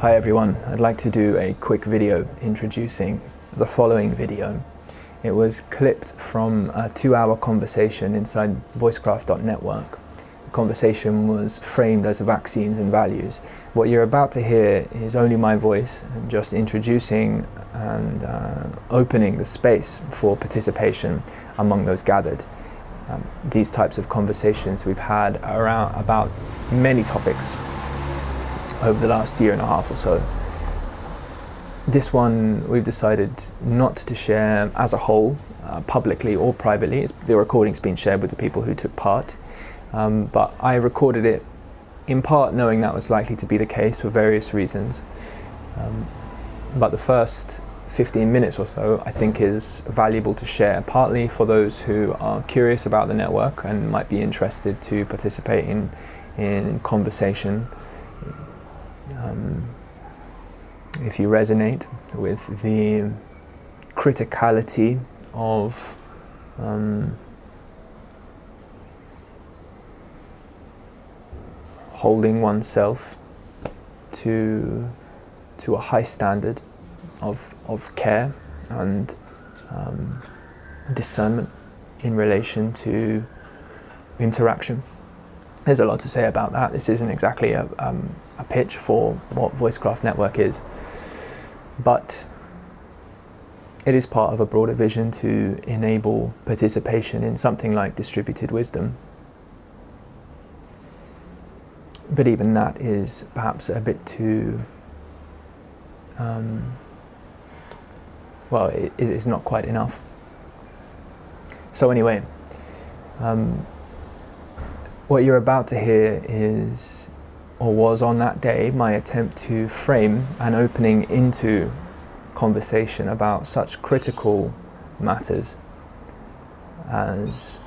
Hi everyone, I'd like to do a quick video introducing the following video. It was clipped from a 2-hour conversation inside Voicecraft Network. The conversation was framed as vaccines and values. What you're about to hear is only my voice, just introducing and opening the space for participation among those gathered. These types of conversations we've had about many topics over the last year and a half or so. This one we've decided not to share as a whole, publicly or privately. The recording's been shared with the people who took part, but I recorded it in part knowing that was likely to be the case for various reasons. But the first 15 minutes or so I think is valuable to share, partly for those who are curious about the network and might be interested to participate in conversation. If you resonate with the criticality of holding oneself to a high standard of care and discernment in relation to interaction. There's a lot to say about that. This isn't exactly a pitch for what Voicecraft Network is, but it is part of a broader vision to enable participation in something like distributed wisdom. But even that is perhaps a bit too, well, it's not quite enough. So anyway, what you're about to hear is, or was on that day, my attempt to frame an opening into conversation about such critical matters as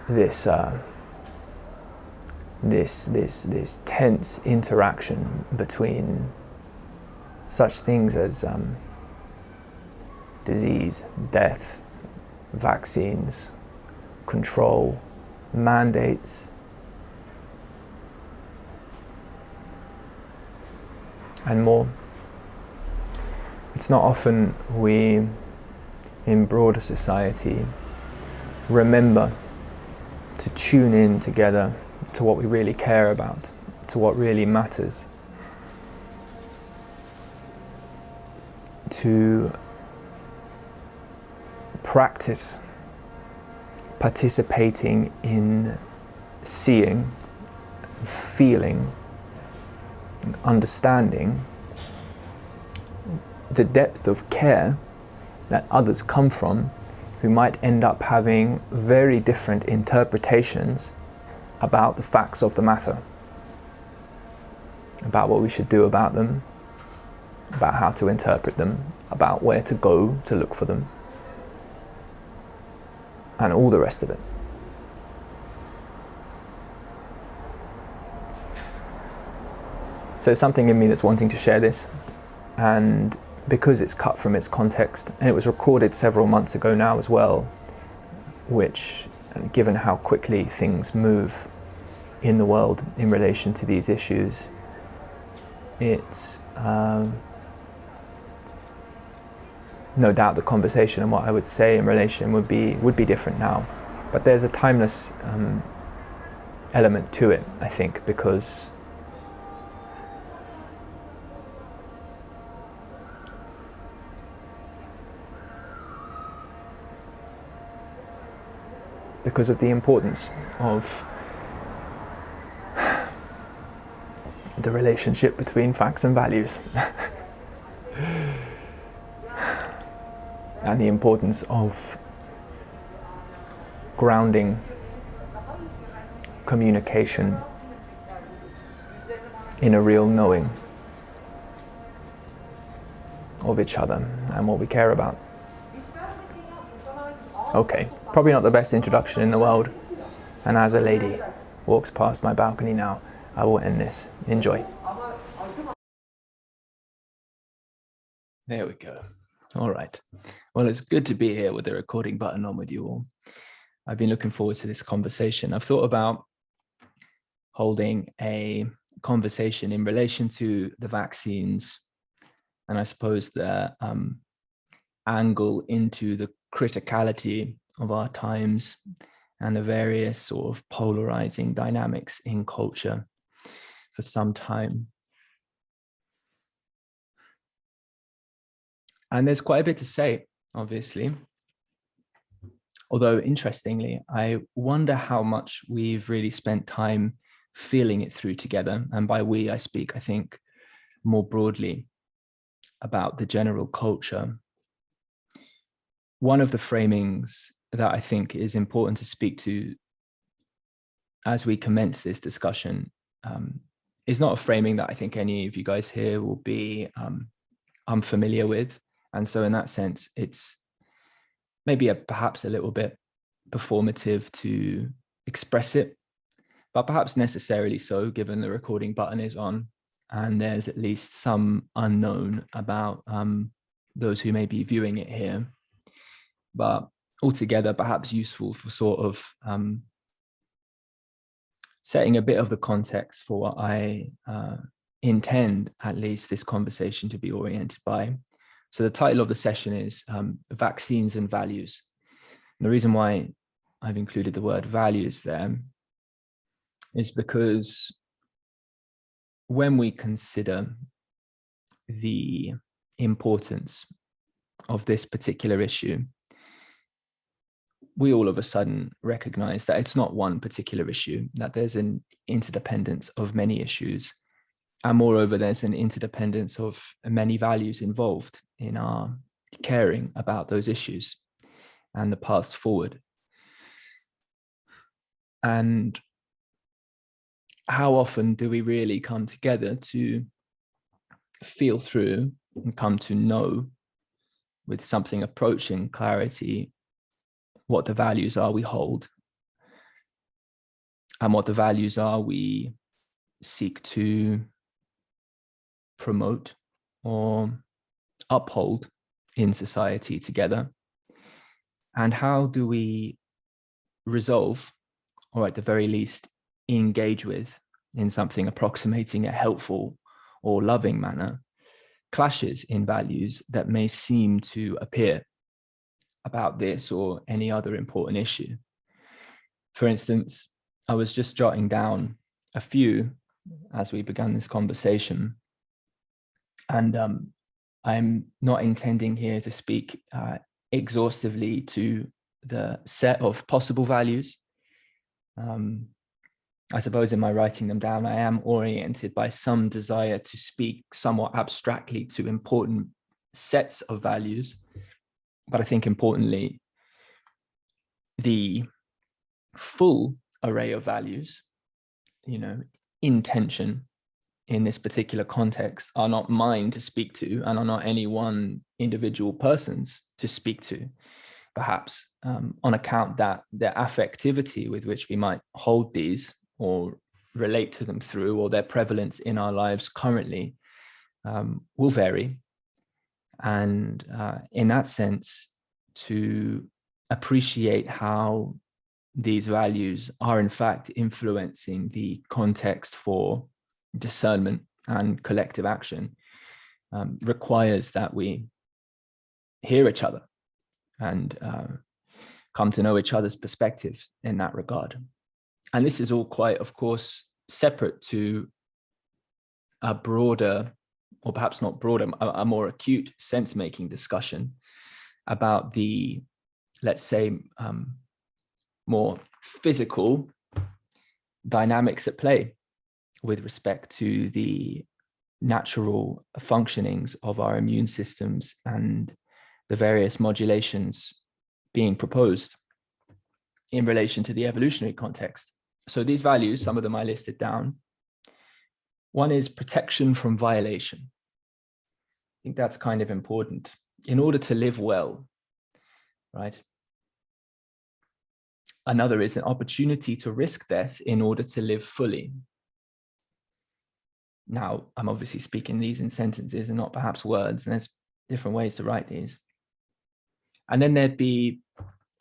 this tense interaction between such things as disease, death, vaccines, control, mandates, and more. It's not often we, in broader society, remember to tune in together to what we really care about, to what really matters, to practice participating in seeing, feeling, and understanding the depth of care that others come from who might end up having very different interpretations about the facts of the matter, about what we should do about them, about how to interpret them, about where to go to look for them, and all the rest of it. So there's something in me that's wanting to share this, and because it's cut from its context, and it was recorded several months ago now as well, which, given how quickly things move in the world in relation to these issues, it's no doubt the conversation and what I would say in relation would be different now. But there's a timeless element to it, I think, because of the importance of the relationship between facts and values. And the importance of grounding communication in a real knowing of each other and what we care about. Okay, probably not the best introduction in the world, and as a lady walks past my balcony now, I will end this. Enjoy. There we go. All right. Well, it's good to be here with the recording button on with you all. I've been looking forward to this conversation. I've thought about holding a conversation in relation to the vaccines, and I suppose the angle into the criticality of our times and the various sort of polarizing dynamics in culture for some time. And there's quite a bit to say, obviously. Although, interestingly, I wonder how much we've really spent time feeling it through together. And by we, I speak, I think, more broadly about the general culture. One of the framings that I think is important to speak to as we commence this discussion is not a framing that I think any of you guys here will be unfamiliar with. And so in that sense, it's maybe perhaps a little bit performative to express it, but perhaps necessarily so, given the recording button is on and there's at least some unknown about those who may be viewing it here. But altogether, perhaps useful for sort of setting a bit of the context for what I intend, at least, this conversation to be oriented by. So the title of the session is Vaccines and Values. And the reason why I've included the word values there is because when we consider the importance of this particular issue, we all of a sudden recognize that it's not one particular issue, that there's an interdependence of many issues. And moreover, there's an interdependence of many values involved in our caring about those issues and the paths forward. And how often do we really come together to feel through and come to know with something approaching clarity what the values are we hold and what the values are we seek to promote or uphold in society together? And how do we resolve, or at the very least, engage with, in something approximating a helpful or loving manner, clashes in values that may seem to appear about this or any other important issue? For instance, I was just jotting down a few as we began this conversation, and I'm not intending here to speak exhaustively to the set of possible values. I suppose in my writing them down, I am oriented by some desire to speak somewhat abstractly to important sets of values. But I think importantly, the full array of values, intention in this particular context, are not mine to speak to and are not any one individual person's to speak to, perhaps on account that their affectivity with which we might hold these or relate to them through, or their prevalence in our lives currently, will vary. And in that sense, to appreciate how these values are in fact influencing the context for discernment and collective action requires that we hear each other and come to know each other's perspective in that regard. And this is all quite, of course, separate to a broader, or perhaps not broader, a more acute sense-making discussion about the, let's say, more physical dynamics at play with respect to the natural functionings of our immune systems and the various modulations being proposed in relation to the evolutionary context. So these values, some of them I listed down. One is protection from violation. I think that's kind of important. In order to live well, right? Another is an opportunity to risk death in order to live fully. Now, I'm obviously speaking these in sentences and not perhaps words, and there's different ways to write these. And then there'd be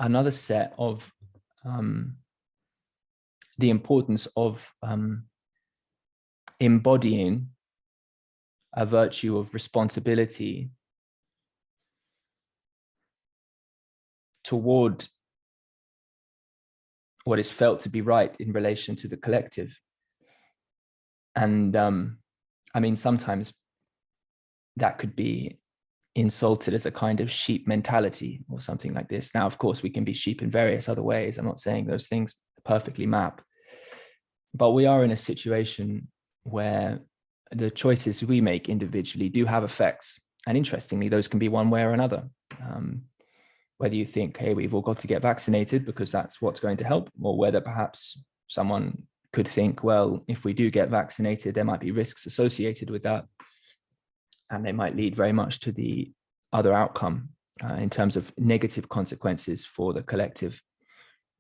another set of the importance of embodying a virtue of responsibility toward what is felt to be right in relation to the collective. And I mean, sometimes that could be insulted as a kind of sheep mentality or something like this. Now, of course, we can be sheep in various other ways. I'm not saying those things perfectly map, but we are in a situation where the choices we make individually do have effects. And interestingly, those can be one way or another. Whether you think, hey, we've all got to get vaccinated because that's what's going to help, or whether perhaps someone could think, well, if we do get vaccinated, there might be risks associated with that. And they might lead very much to the other outcome in terms of negative consequences for the collective,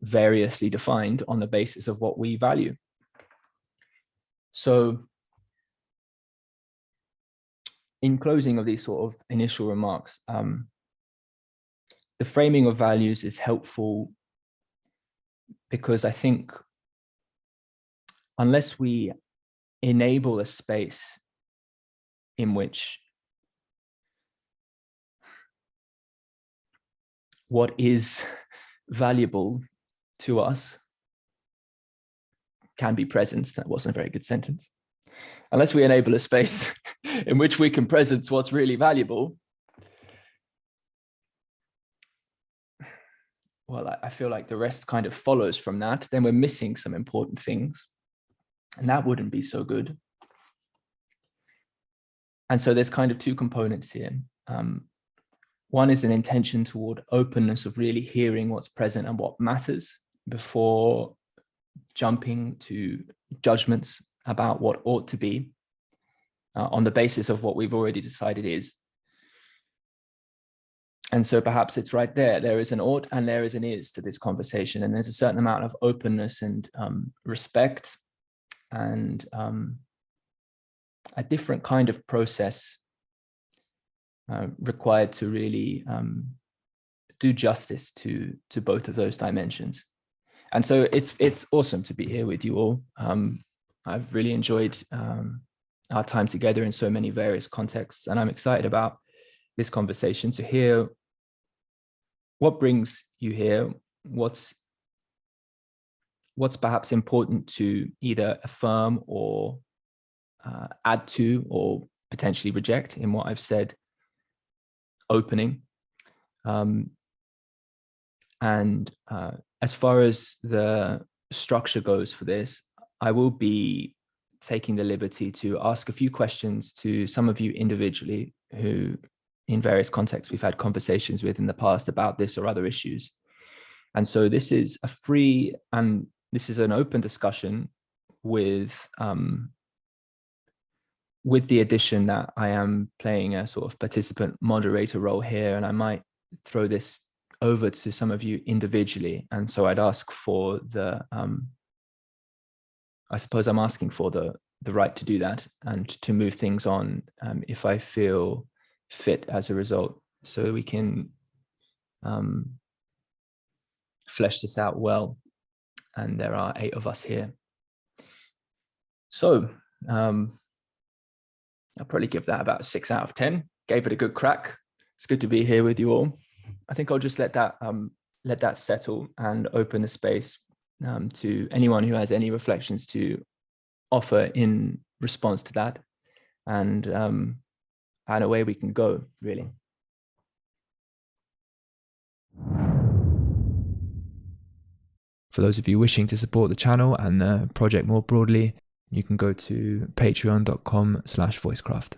variously defined on the basis of what we value. So in closing of these sort of initial remarks, the framing of values is helpful because I think unless we enable a space in which what is valuable to us can be presence. That wasn't a very good sentence. Unless we enable a space in which we can presence what's really valuable, well, I feel like the rest kind of follows from that. Then we're missing some important things, and that wouldn't be so good. And so there's kind of two components here. One is an intention toward openness of really hearing what's present and what matters before jumping to judgments about what ought to be on the basis of what we've already decided is. And so perhaps it's right there. There is an ought and there is an is to this conversation. And there's a certain amount of openness and respect and a different kind of process required to really do justice to both of those dimensions. And so it's awesome to be here with you all. I've really enjoyed our time together in so many various contexts, and I'm excited about this conversation to hear what brings you here, what's perhaps important to either affirm or add to or potentially reject in what I've said opening. And as far as the structure goes for this, I will be taking the liberty to ask a few questions to some of you individually who in various contexts we've had conversations with in the past about this or other issues. And so this is a free and this is an open discussion with the addition that I am playing a sort of participant moderator role here, and I might throw this over to some of you individually. And so I'd ask for the, I suppose I'm asking for the right to do that and to move things on if I feel fit as a result, so we can flesh this out well. And there are 8 of us here. So I'll probably give that about a 6 out of 10. Gave it a good crack. It's good to be here with you all. I think I'll just let that settle and open the space to anyone who has any reflections to offer in response to that, and away we can go, really. For those of you wishing to support the channel and the project more broadly, you can go to patreon.com/voicecraft.